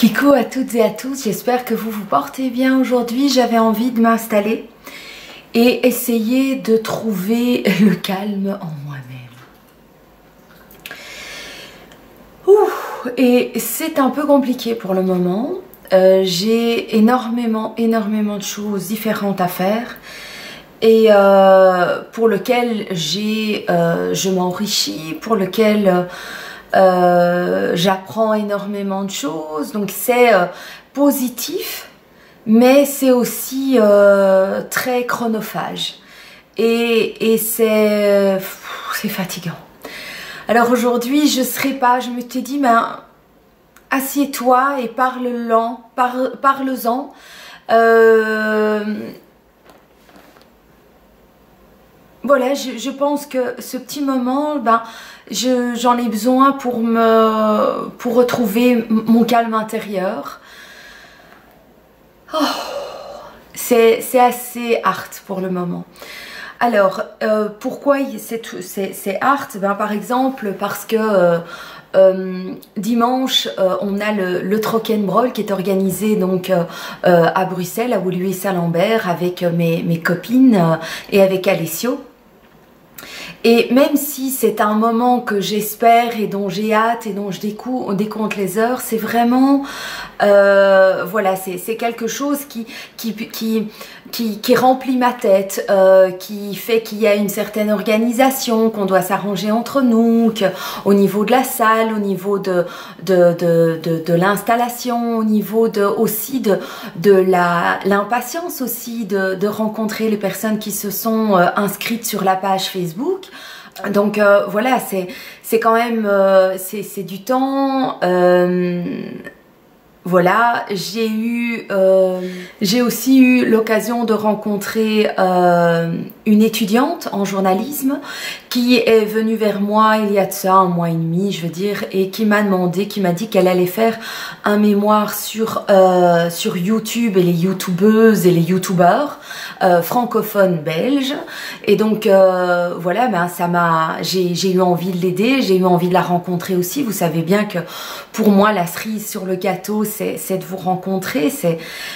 Coucou à toutes et à tous, j'espère que vous vous portez bien aujourd'hui. J'avais envie de m'installer et essayer de trouver le calme en moi-même. Et c'est un peu compliqué pour le moment. J'ai énormément de choses différentes à faire et pour lequel je m'enrichis, pour lequel j'apprends énormément de choses, donc c'est positif, mais c'est aussi très chronophage et c'est fatigant. Alors aujourd'hui je m'étais dit, ben, assieds-toi et parle-en. Voilà, je pense que ce petit moment, ben, j'en ai besoin pour retrouver mon calme intérieur. Oh, c'est assez hard pour le moment. Alors, pourquoi c'est hard? Ben, par exemple, parce que dimanche, on a le Trock'n'Brawl qui est organisé donc à Bruxelles, à Woluwe-Saint-Lambert, avec mes copines et avec Alessio. Et même si c'est un moment que j'espère et dont j'ai hâte et dont je décompte les heures, c'est vraiment, voilà, c'est quelque chose qui remplit ma tête, qui fait qu'il y a une certaine organisation, qu'on doit s'arranger entre nous, au niveau de la salle, au niveau de l'installation, au niveau aussi de l'impatience aussi de rencontrer les personnes qui se sont inscrites sur la page Facebook. Donc voilà, c'est quand même c'est du temps. Voilà, j'ai aussi eu l'occasion de rencontrer une étudiante en journalisme qui est venue vers moi il y a de ça 1 mois et demi, je veux dire, et qui m'a dit qu'elle allait faire un mémoire sur YouTube et les youtubeuses et les youtubeurs francophones belges. Et donc voilà, ben j'ai eu envie de l'aider, j'ai eu envie de la rencontrer aussi. Vous savez bien que pour moi la cerise sur le gâteau, c'est de vous rencontrer.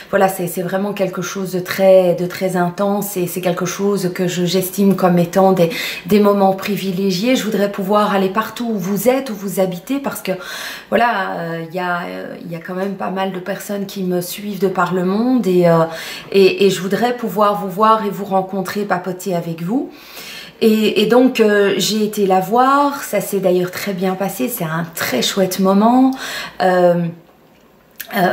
Voilà, c'est vraiment quelque chose de très intense et c'est quelque chose que j'estime comme étant des moments privilégiés. Je voudrais pouvoir aller partout où vous êtes, où vous habitez, parce que voilà, il y a quand même pas mal de personnes qui me suivent de par le monde et je voudrais pouvoir vous voir et vous rencontrer, papoter avec vous. Et donc j'ai été la voir, ça s'est d'ailleurs très bien passé, c'est un très chouette moment.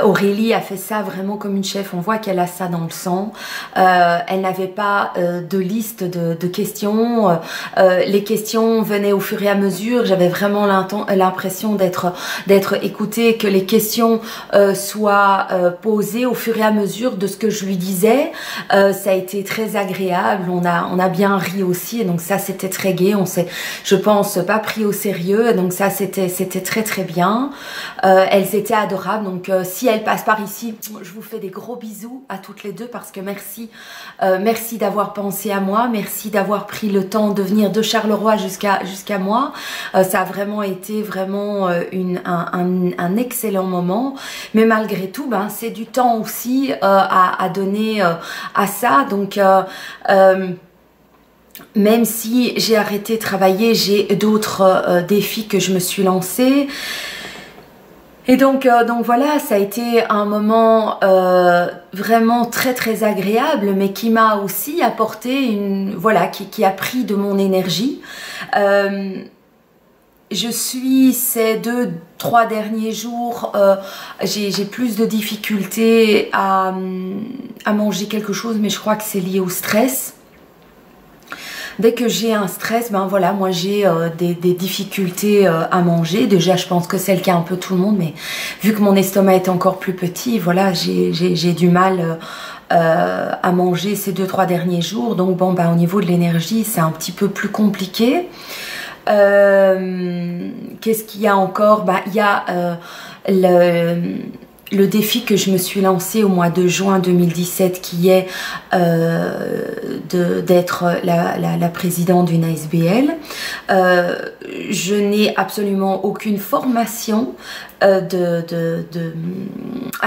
Aurélie a fait ça vraiment comme une chef, on voit qu'elle a ça dans le sang. Elle n'avait pas de liste de questions, les questions venaient au fur et à mesure. J'avais vraiment l'impression d'être écoutée, que les questions soient posées au fur et à mesure de ce que je lui disais. Ça a été très agréable, on a bien ri aussi, et donc ça c'était très gai. On s'est, je pense, pas pris au sérieux, donc ça c'était très bien. Elles étaient adorables, donc si elles passent par ici, je vous fais des gros bisous à toutes les deux, parce que merci d'avoir pensé à moi, merci d'avoir pris le temps de venir de Charleroi jusqu'à moi. Ça a vraiment été un excellent moment, mais malgré tout, ben, c'est du temps aussi à donner à ça, donc même si j'ai arrêté de travailler, j'ai d'autres défis que je me suis lancée. Et donc voilà, ça a été un moment vraiment très agréable, mais qui m'a aussi apporté qui a pris de mon énergie. Je suis ces 2-3 derniers jours, j'ai plus de difficultés à manger quelque chose, mais je crois que c'est lié au stress. Dès que j'ai un stress, ben voilà, moi j'ai des difficultés à manger. Déjà, je pense que c'est le cas un peu tout le monde, mais vu que mon estomac est encore plus petit, voilà, j'ai du mal à manger ces 2-3 derniers jours. Donc bon, ben, au niveau de l'énergie, c'est un petit peu plus compliqué. Qu'est-ce qu'il y a encore? Ben, il y a le défi que je me suis lancé au mois de juin 2017, qui est d'être la présidente d'une ASBL. Je n'ai absolument aucune formation à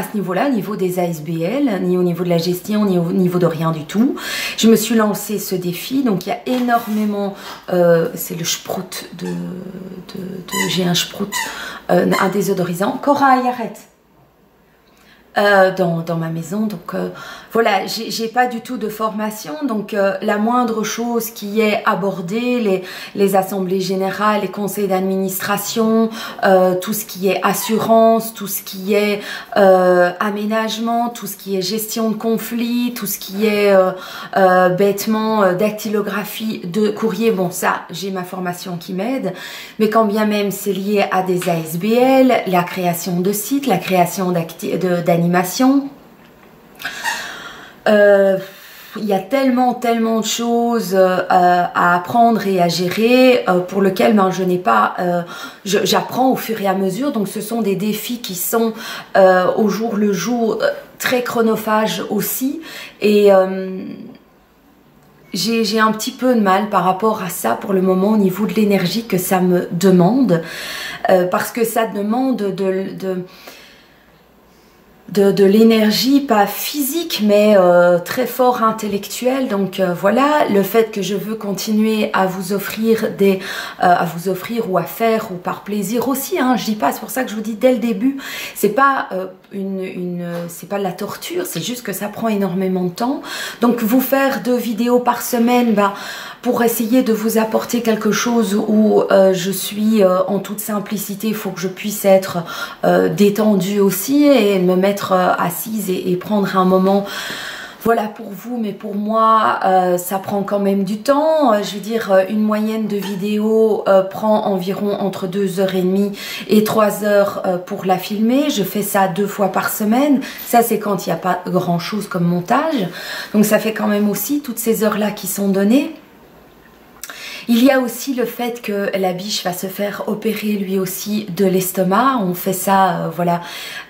ce niveau-là, au niveau des ASBL, ni au niveau de la gestion, ni au niveau de rien du tout. Je me suis lancé ce défi, donc il y a énormément, c'est le Sprout j'ai un Sprout, un désodorisant. Corail, arrête. Dans ma maison, donc voilà, j'ai pas du tout de formation, donc la moindre chose qui est abordée, les assemblées générales, les conseils d'administration, tout ce qui est assurance, tout ce qui est aménagement, tout ce qui est gestion de conflits, tout ce qui est bêtement dactylographie de courrier, bon ça j'ai ma formation qui m'aide, mais quand bien même c'est lié à des ASBL, la création de sites, la création d'animation, il y a tellement de choses à apprendre et à gérer pour lequel je n'ai pas, j'apprends au fur et à mesure, donc ce sont des défis qui sont au jour le jour très chronophages aussi, et j'ai un petit peu de mal par rapport à ça pour le moment au niveau de l'énergie que ça me demande, parce que ça demande de l'énergie, pas physique, mais très fort intellectuelle. Donc voilà, le fait que je veux continuer à vous offrir ou à faire, ou par plaisir aussi, hein, je dis pas, c'est pour ça que je vous dis dès le début, c'est pas c'est pas de la torture, c'est juste que ça prend énormément de temps. Donc vous faire 2 vidéos par semaine, pour essayer de vous apporter quelque chose où je suis en toute simplicité, il faut que je puisse être détendue aussi et me mettre assise et prendre un moment, voilà, pour vous, mais pour moi ça prend quand même du temps. Je veux dire, une moyenne de vidéo prend environ entre 2h30 et 3h pour la filmer. Je fais ça 2 fois par semaine, ça c'est quand il n'y a pas grand chose comme montage, donc ça fait quand même aussi toutes ces heures là qui sont données. Il y a aussi le fait que la biche va se faire opérer lui aussi de l'estomac. On fait ça, voilà,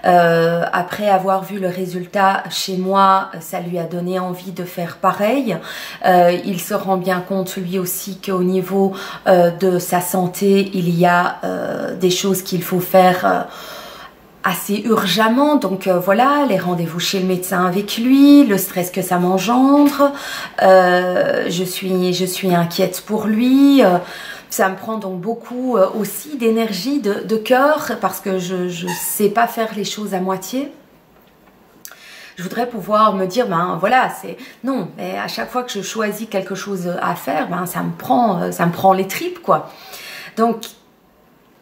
après avoir vu le résultat chez moi, ça lui a donné envie de faire pareil. Il se rend bien compte lui aussi qu'au niveau de sa santé, il y a des choses qu'il faut faire assez urgemment, donc voilà, les rendez-vous chez le médecin avec lui, le stress que ça m'engendre, je suis inquiète pour lui, ça me prend donc beaucoup aussi d'énergie, de cœur, parce que je sais pas faire les choses à moitié. Je voudrais pouvoir me dire, voilà, c'est non, mais à chaque fois que je choisis quelque chose à faire, ça me prend les tripes, quoi. Donc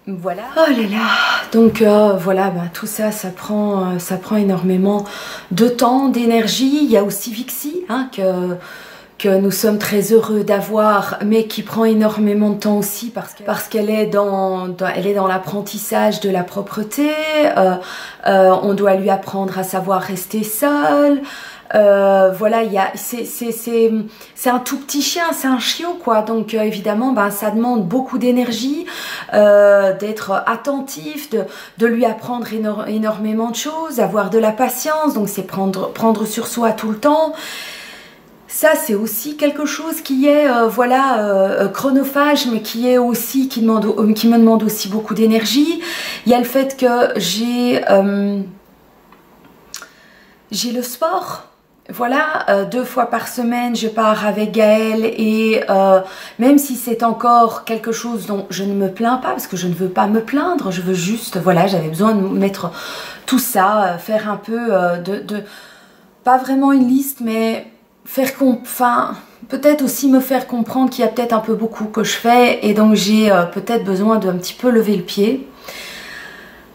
voilà. Oh là là. Donc voilà, tout ça, ça prend énormément de temps, d'énergie. Il y a aussi Vixie, hein, que nous sommes très heureux d'avoir, mais qui prend énormément de temps aussi parce qu'elle est dans l'apprentissage de la propreté. On doit lui apprendre à savoir rester seule. Voilà, c'est un tout petit chien, c'est un chiot, quoi, donc évidemment ça demande beaucoup d'énergie, d'être attentif, de lui apprendre énormément de choses, avoir de la patience, donc c'est prendre sur soi tout le temps. Ça c'est aussi quelque chose qui est voilà, chronophage, mais qui me demande aussi beaucoup d'énergie. Il y a le fait que j'ai le sport. Voilà, 2 fois par semaine, je pars avec Gaël et même si c'est encore quelque chose dont je ne me plains pas, parce que je ne veux pas me plaindre, je veux juste, voilà, j'avais besoin de mettre tout ça, faire un peu pas vraiment une liste, mais peut-être aussi me faire comprendre qu'il y a peut-être un peu beaucoup que je fais et donc j'ai peut-être besoin d'un petit peu lever le pied.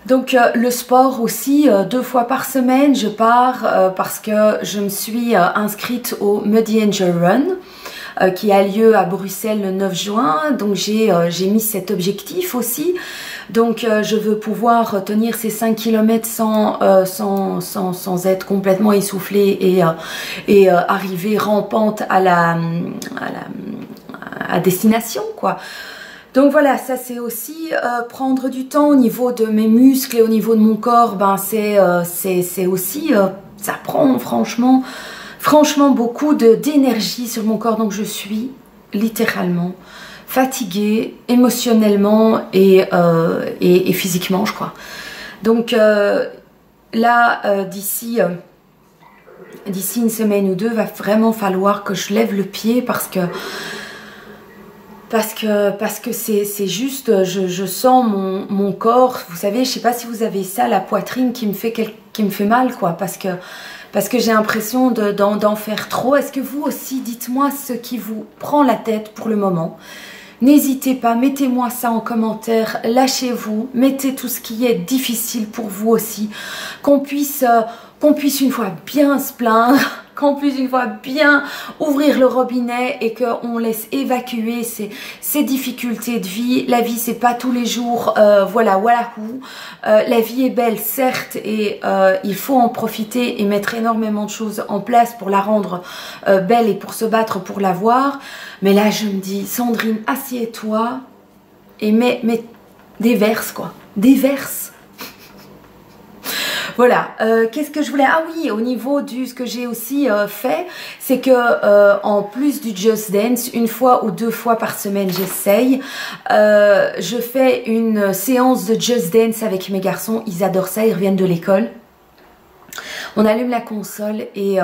Donc le sport aussi, 2 fois par semaine, je pars parce que je me suis inscrite au Muddy Angel Run qui a lieu à Bruxelles le 9 juin. Donc j'ai mis cet objectif aussi. Donc je veux pouvoir tenir ces 5 km sans être complètement essoufflée et arriver rampante à destination, quoi. Donc voilà, ça c'est aussi prendre du temps au niveau de mes muscles et au niveau de mon corps, c'est aussi, ça prend franchement beaucoup d'énergie sur mon corps, donc je suis littéralement fatiguée émotionnellement et physiquement, je crois. Donc là, d'ici une semaine ou deux, va vraiment falloir que je lève le pied parce que c'est juste, je sens mon corps, vous savez, je sais pas si vous avez ça, la poitrine qui me fait mal, quoi, parce que j'ai l'impression d'en faire trop. Est-ce que vous aussi, dites-moi ce qui vous prend la tête pour le moment. N'hésitez pas, mettez-moi ça en commentaire, lâchez-vous, mettez tout ce qui est difficile pour vous aussi, qu'on puisse une fois bien se plaindre, qu'on puisse une fois bien ouvrir le robinet et qu'on laisse évacuer ces difficultés de vie. La vie, c'est pas tous les jours, voilà où. La vie est belle, certes, et il faut en profiter et mettre énormément de choses en place pour la rendre belle et pour se battre pour l'avoir. Mais là, je me dis, Sandrine, assieds-toi et mets déverse, quoi. Déverse. Voilà, qu'est-ce que je voulais... Ah oui, au niveau du... Ce que j'ai aussi fait, c'est que en plus du Just Dance, une fois ou deux fois par semaine, j'essaye. Je fais une séance de Just Dance avec mes garçons. Ils adorent ça, ils reviennent de l'école. On allume la console et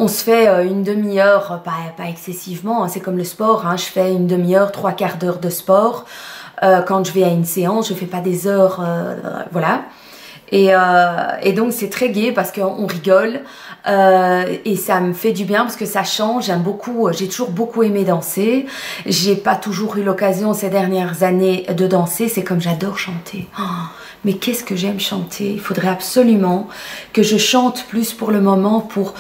on se fait une demi-heure, pas excessivement, hein, c'est comme le sport, hein, je fais une demi-heure, 3/4 d'heure de sport. Quand je vais à une séance, je fais pas des heures, voilà. Et donc c'est très gai parce qu'on rigole et ça me fait du bien parce que ça change. J'aime beaucoup, j'ai toujours beaucoup aimé danser. J'ai pas toujours eu l'occasion ces dernières années de danser. C'est comme j'adore chanter. Oh, mais qu'est-ce que j'aime chanter. Il faudrait absolument que je chante plus pour le moment pour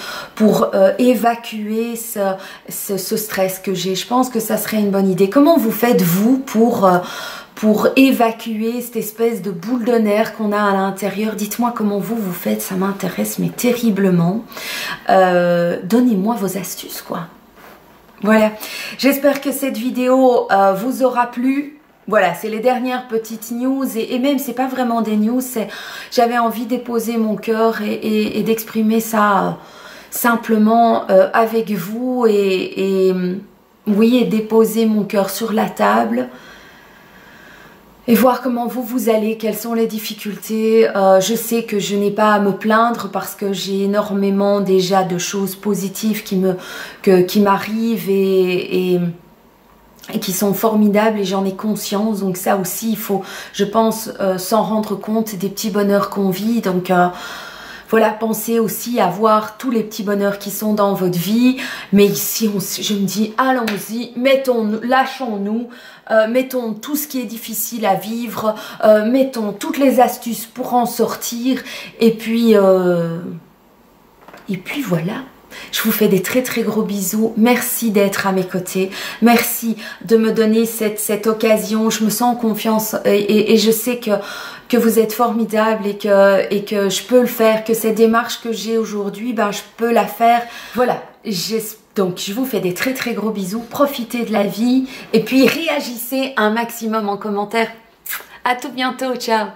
évacuer ce stress que j'ai. Je pense que ça serait une bonne idée. Comment vous faites vous pour évacuer cette espèce de boule de nerfs qu'on a à l'intérieur? Dites-moi comment vous faites, ça m'intéresse mais terriblement. Donnez-moi vos astuces, quoi. Voilà, j'espère que cette vidéo vous aura plu. Voilà, c'est les dernières petites news et même c'est pas vraiment des news, j'avais envie de déposer mon cœur et d'exprimer ça simplement avec vous oui, et déposer mon cœur sur la table. Et voir comment vous allez, quelles sont les difficultés. Je sais que je n'ai pas à me plaindre parce que j'ai énormément déjà de choses positives qui m'arrivent et qui sont formidables et j'en ai conscience. Donc ça aussi, il faut, je pense, s'en rendre compte des petits bonheurs qu'on vit. Donc voilà, pensez aussi à voir tous les petits bonheurs qui sont dans votre vie. Mais ici, je me dis, allons-y, lâchons-nous. Mettons tout ce qui est difficile à vivre, mettons toutes les astuces pour en sortir et puis voilà. Je vous fais des très très gros bisous. Merci d'être à mes côtés. Merci de me donner cette occasion. Je me sens en confiance et je sais que vous êtes formidables et que je peux le faire, que cette démarche que j'ai aujourd'hui, ben, je peux la faire. Voilà, donc je vous fais des très très gros bisous. Profitez de la vie et puis réagissez un maximum en commentaire. À tout bientôt, ciao.